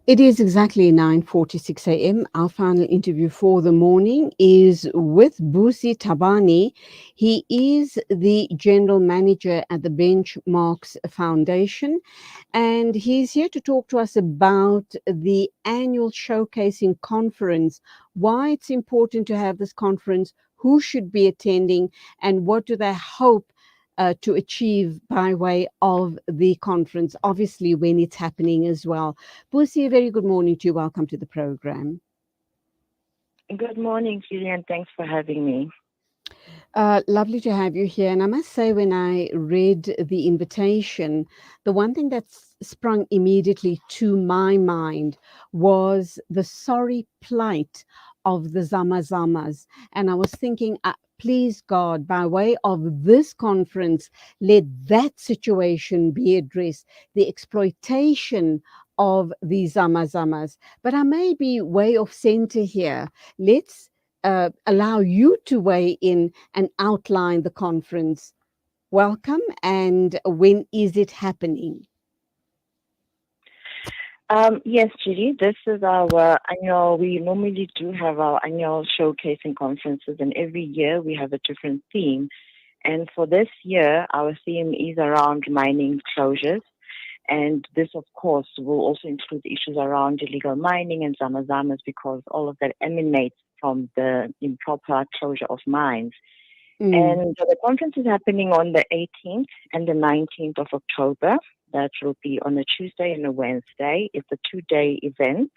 It is exactly 9:46 a.m. Our final interview for the morning is with Busi Thabane. He is the general manager at the Benchmarks Foundation, and he's here to talk to us about the annual showcasing conference, why it's important to have this conference, who should be attending, and what do they hope to achieve by way of the conference, obviously, when it's happening as well. Busi, a very good morning to you. Welcome to the program. Good morning, Julian. Thanks for having me. Lovely to have you here. And I must say, when I read the invitation, the one thing that sprung immediately to my mind was the sorry plight of the Zamazamas. And I was thinking, please God, by way of this conference, let that situation be addressed, the exploitation of the Zamazamas. But I may be way off center here. Let's allow you to weigh in and outline the conference. Welcome, and when is it happening? Yes, Judy, this is our annual, we normally do have our annual showcasing conferences, and every year we have a different theme. And for this year, our theme is around mining closures. And this, of course, will also include issues around illegal mining and zamazamas because all of that emanates from the improper closure of mines. Mm, And the conference is happening on the 18th and the 19th of October. That will be on a Tuesday and a Wednesday. It's a 2-day event.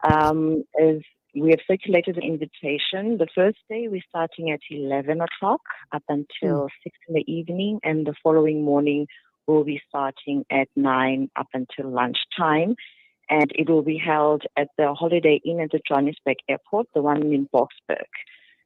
As we have circulated an invitation. The first day we're starting at 11 o'clock up mm. until 6 in the evening, and the following morning we'll be starting at 9 up until lunchtime. And it will be held at the Holiday Inn at the Johannesburg Airport, the one in Boksburg.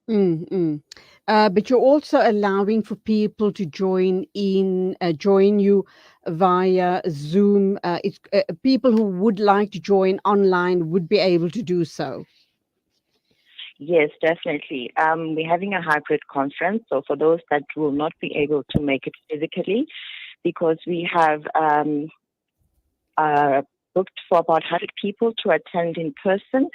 Mm, mm. But you're also allowing for people to join you via Zoom. It's people who would like to join online would be able to do so. Yes, definitely. We're having a hybrid conference. So for those that will not be able to make it physically, because we have uh, booked for about 100 people to attend in person.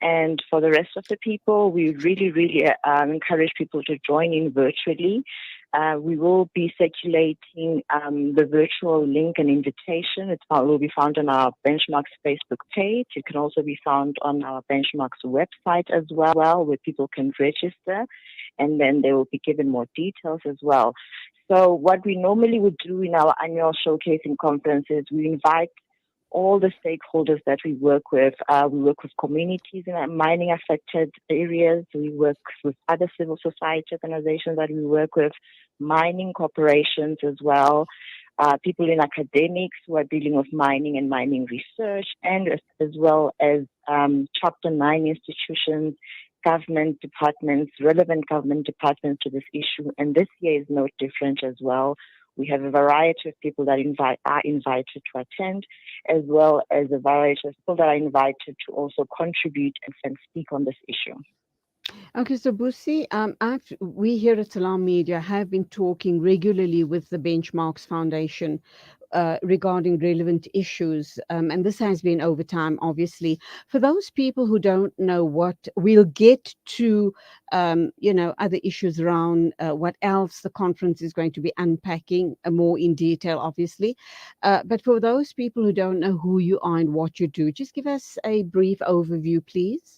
And for the rest of the people, we really encourage people to join in virtually. We will be circulating the virtual link and invitation. Will be found on our Benchmarks Facebook page. It can also be found on our Benchmarks website as well, where people can register, and then they will be given more details as well. So what we normally would do in our annual showcasing conferences, we invite all the stakeholders that we work with. We work with communities in mining affected areas. We work with other civil society organizations that we work with, mining corporations as well, people in academics who are dealing with mining and mining research, and as well as Chapter 9 institutions, government departments, relevant government departments to this issue. And this year is no different as well. We have a variety of people that are invited to attend, as well as a variety of people that are invited to also contribute and speak on this issue. Okay, so Busi, we here at Salam Media have been talking regularly with the Benchmarks Foundation regarding relevant issues, and this has been over time, obviously. For those people who don't know what, we'll get to, other issues around what else the conference is going to be unpacking more in detail, obviously. But for those people who don't know who you are and what you do, just give us a brief overview, please.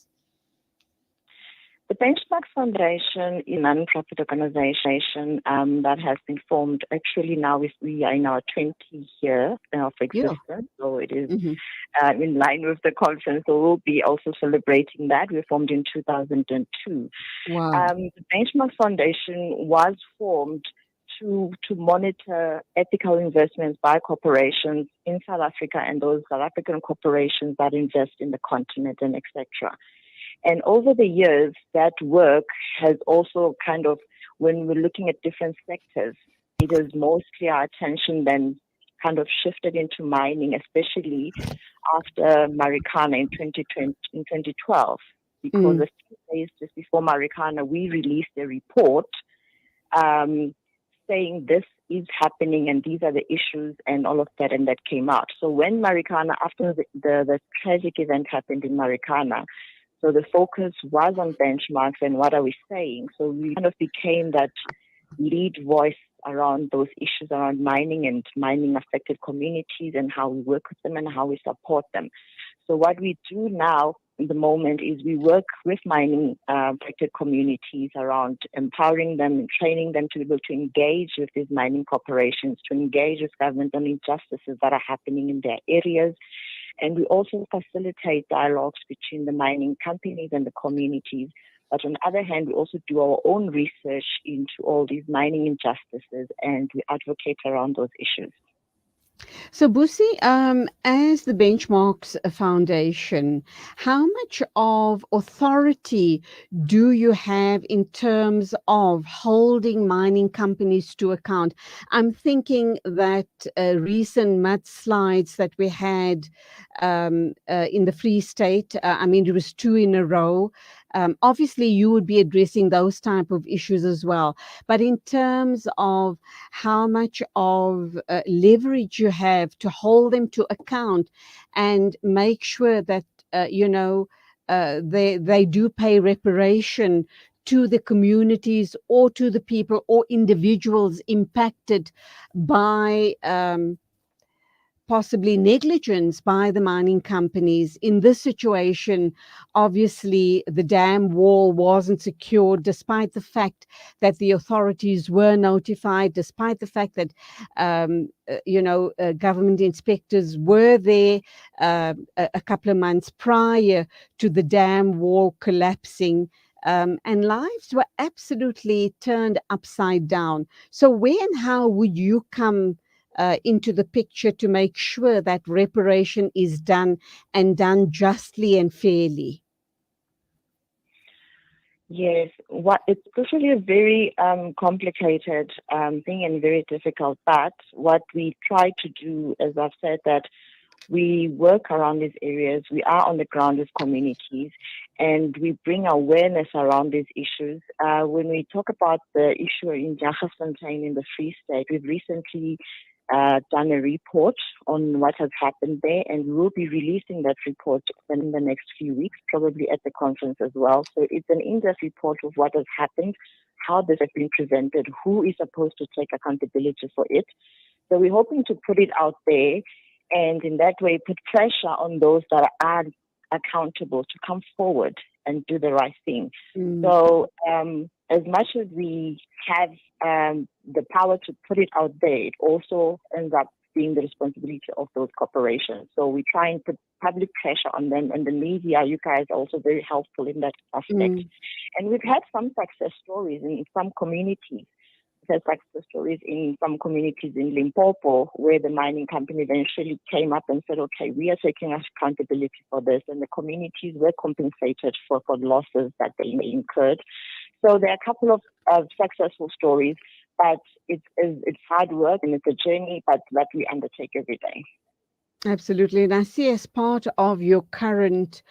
The Benchmark Foundation is a non-profit organization that has been formed. Actually, now we are in our 20th year of Yeah. existence, so it is Hmm. in line with the conference. So we'll be also celebrating that. We were formed in 2002. Wow. The Benchmark Foundation was formed to monitor ethical investments by corporations in South Africa and those South African corporations that invest in the continent and etc. And over the years, that work has also kind of, when we're looking at different sectors, it has mostly our attention then kind of shifted into mining, especially after Marikana in 2012, because Mm, a few days just before Marikana, we released a report um, saying this is happening and these are the issues and all of that, and that came out. So when Marikana, after the tragic event happened in Marikana, so the focus was on benchmarks and what are we saying. So we kind of became that lead voice around those issues around mining and mining affected communities and how we work with them and how we support them. So what we do now in the moment is we work with mining affected communities around empowering them and training them to be able to engage with these mining corporations, to engage with government on injustices that are happening in their areas. And we also facilitate dialogues between the mining companies and the communities. But on the other hand, we also do our own research into all these mining injustices and we advocate around those issues. So, Busi, as the Benchmarks Foundation, how much of authority do you have in terms of holding mining companies to account? I'm thinking that recent mudslides that we had in the Free State, I mean, it was two in a row. Obviously, you would be addressing those type of issues as well. But in terms of how much of leverage you have to hold them to account and make sure that they do pay reparation to the communities or to the people or individuals impacted by possibly negligence by the mining companies. In this situation, obviously, the dam wall wasn't secured, despite the fact that the authorities were notified, despite the fact that, government inspectors were there a couple of months prior to the dam wall collapsing. And lives were absolutely turned upside down. So, where and how would you come into the picture to make sure that reparation is done and done justly and fairly? Yes, it's actually a very complicated thing and very difficult. But what we try to do, as I've said, that we work around these areas. We are on the ground with communities, and we bring awareness around these issues. When we talk about the issue in Jagersfontein in the Free State, we've recently done a report on what has happened there, and we'll be releasing that report in the next few weeks, probably at the conference as well. So it's an in-depth report of what has happened, how this has been presented, who is supposed to take accountability for it. So we're hoping to put it out there and in that way put pressure on those that are accountable to come forward and do the right thing. So as much as we have the power to put it out there, it also ends up being the responsibility of those corporations. So we try and put public pressure on them, and the media, you guys are also very helpful in that aspect. And we've had some success stories in some communities. We've had success stories in some communities in Limpopo where the mining company eventually came up and said, okay, we are taking accountability for this, and the communities were compensated for losses that they incurred. So there are a couple of successful stories, but it's hard work and it's a journey, but that we undertake every day. Absolutely. And I see as part of your current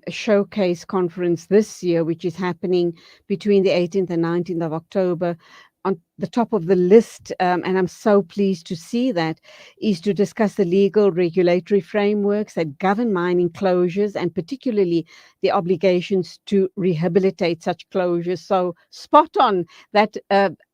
showcase conference this year, which is happening between the 18th and 19th of October, on the top of the list, and I'm so pleased to see that, is to discuss the legal regulatory frameworks that govern mining closures and particularly the obligations to rehabilitate such closures. So spot on. That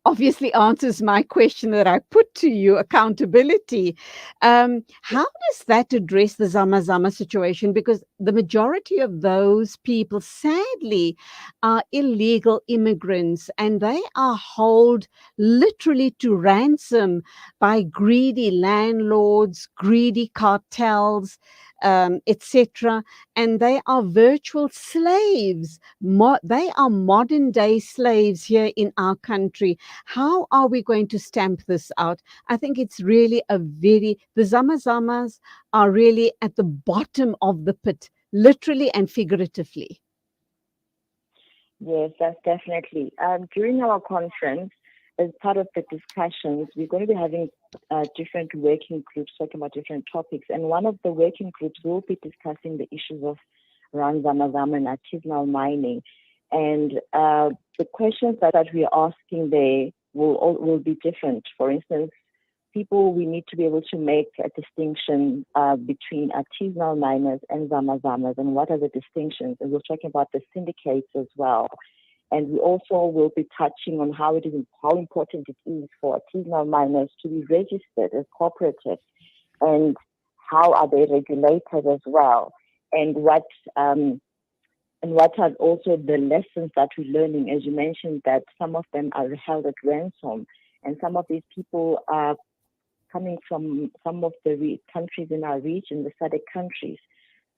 obviously answers my question that I put to you, accountability. How does that address the Zama Zama situation? Because the majority of those people, sadly, are illegal immigrants and they are held literally to ransom by greedy landlords, greedy cartels, etc. And they are virtual slaves. They are modern day slaves here in our country. How are we going to stamp this out? I think it's really the Zamazamas are really at the bottom of the pit, literally and figuratively. Yes, that's definitely. During our conference, as part of the discussions, we're going to be having different working groups talking about different topics. And one of the working groups will be discussing the issues of around Zamazama and artisanal mining. And the questions that we are asking there will be different. For instance, people, we need to be able to make a distinction between artisanal miners and zamazamas, and what are the distinctions. And we're talking about the syndicates as well. And we also will be touching on how how important it is for artisanal miners to be registered as cooperatives, and how are they regulated as well, and what are also the lessons that we're learning. As you mentioned, that some of them are held at ransom, and some of these people are coming from some of the countries in our region, the SADC countries.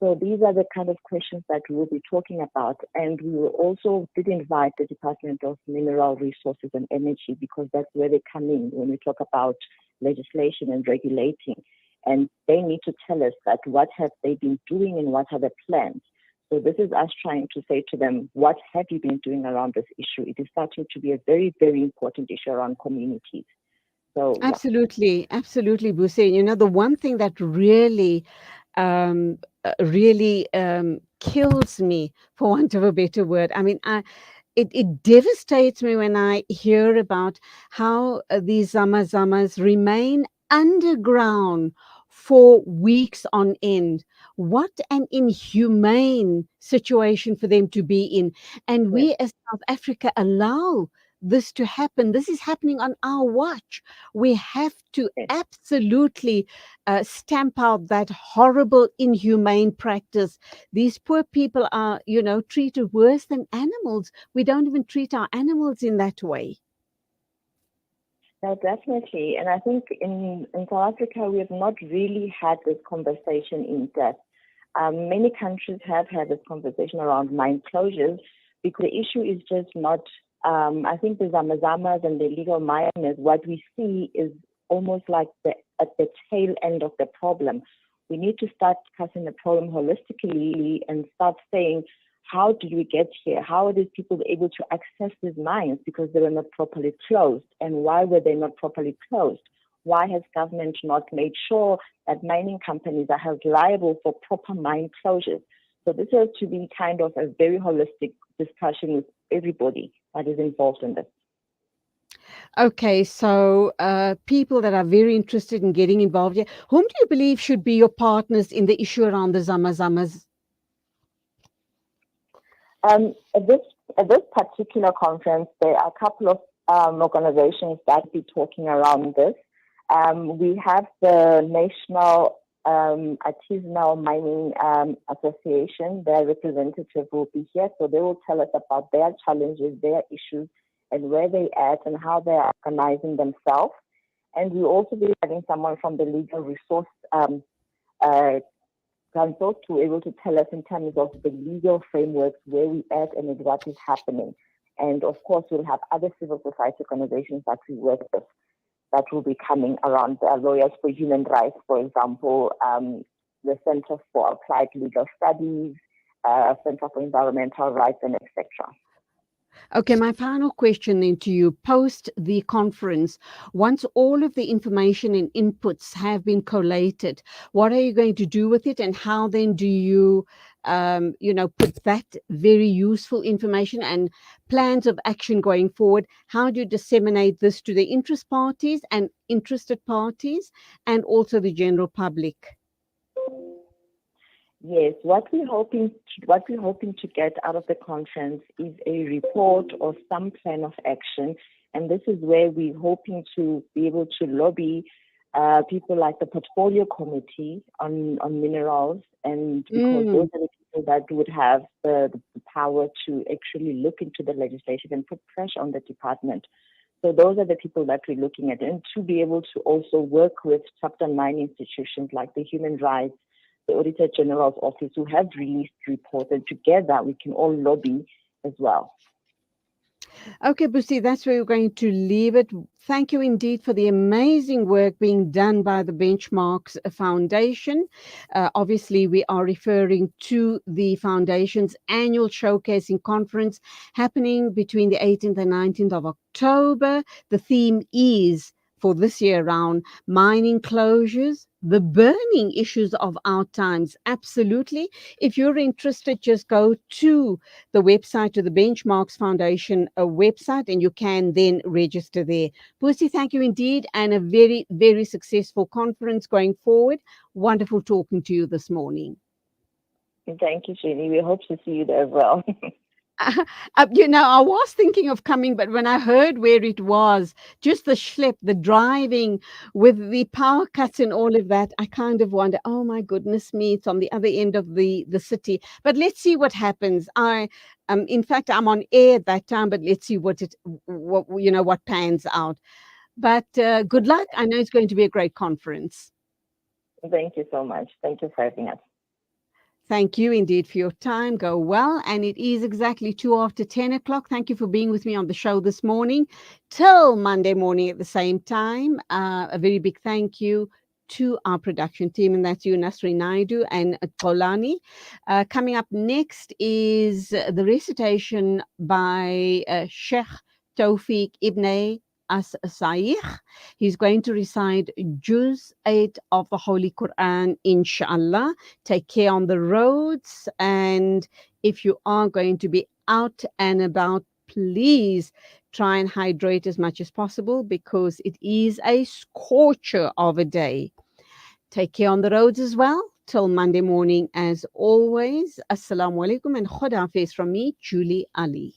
So these are the kind of questions that we will be talking about. And we will also did invite the Department of Mineral Resources and Energy, because that's where they come in when we talk about legislation and regulating. And they need to tell us that what have they been doing and what are the plans. So this is us trying to say to them, what have you been doing around this issue? It is starting to be a very, very important issue around communities. So yeah. Absolutely, Busi. You know, the one thing that really kills me, for want of a better word. I mean, it devastates me when I hear about how these zamazamas remain underground for weeks on end. What an inhumane situation for them to be in. And Yes, we as South Africa allow this to happen. This is happening on our watch. We have to yes. absolutely stamp out that horrible, inhumane practice. These poor people are, treated worse than animals. We don't even treat our animals in that way. No, definitely. And I think in South Africa, we have not really had this conversation in depth. Many countries have had this conversation around mine closures, because the issue is just not, I think the Zamazamas and the illegal miners, what we see is almost like at the tail end of the problem. We need to start discussing the problem holistically and start saying, how did we get here? How are these people able to access these mines because they were not properly closed? And why were they not properly closed? Why has government not made sure that mining companies are held liable for proper mine closures? So this has to be kind of a very holistic discussion with everybody that is involved in this. Okay, so people that are very interested in getting involved here, whom do you believe should be your partners in the issue around the Zamazamas? At this particular conference, there are a couple of organizations that be talking around this. We have the National Artisanal Mining Association. Their representative will be here, so they will tell us about their challenges, their issues, and where they at and how they are organizing themselves. And we'll also be having someone from the Legal Resource uh, Council to be able to tell us in terms of the legal frameworks, where we at and what is happening. And of course, we'll have other civil society organizations that we work with that will be coming around. Lawyers for Human Rights, for example, the Center for Applied Legal Studies, Center for Environmental Rights, and etc. Okay, my final question then to you, post the conference, once all of the information and inputs have been collated, what are you going to do with it, and how then do you, put that very useful information and plans of action going forward? How do you disseminate this to the interest parties and interested parties and also the general public? Yes, what we're hoping to get out of the conference is a report or some plan of action, and this is where we're hoping to be able to lobby people like the portfolio committee on minerals, and because those are the people that would have the power to actually look into the legislation and put pressure on the department. So those are the people that we're looking at, and to be able to also work with chapter 9 institutions like the Human Rights, the Auditor General's Office, who have released reports, and together we can all lobby as well. Okay, Busi, that's where we're going to leave it. Thank you indeed for the amazing work being done by the Benchmarks Foundation. Obviously, we are referring to the foundation's annual showcasing conference happening between the 18th and 19th of October. The theme is for this year round, mining closures, the burning issues of our times. Absolutely. If you're interested, just go to the website, to the Benchmarks Foundation website, and you can then register there. Busi, thank you indeed, and a very, very successful conference going forward. Wonderful talking to you this morning. Thank you, Srini. We hope to see you there as well. I was thinking of coming, but when I heard where it was, just the schlep, the driving with the power cuts and all of that, I kind of wonder, oh my goodness me, it's on the other end of the city. But let's see what happens. In fact, I'm on air at that time, but let's see what pans out. But good luck. I know it's going to be a great conference. Thank you so much. Thank you for having us. Thank you indeed for your time. Go well. And it is exactly 2 after 10 o'clock. Thank you for being with me on the show this morning. Till Monday morning at the same time. A very big thank you to our production team, and that's you, Nasri Naidu and Tolani. Coming up next is the recitation by Sheikh Tawfiq Ibn As-Sayyih. He's going to recite Juz 8 of the Holy Quran, inshallah. Take care on the roads, and if you are going to be out and about, please try and hydrate as much as possible because it is a scorcher of a day. Take care on the roads as well. Till Monday morning, as always. Assalamu alaikum and Khuda Hafiz from me, Julie Ali.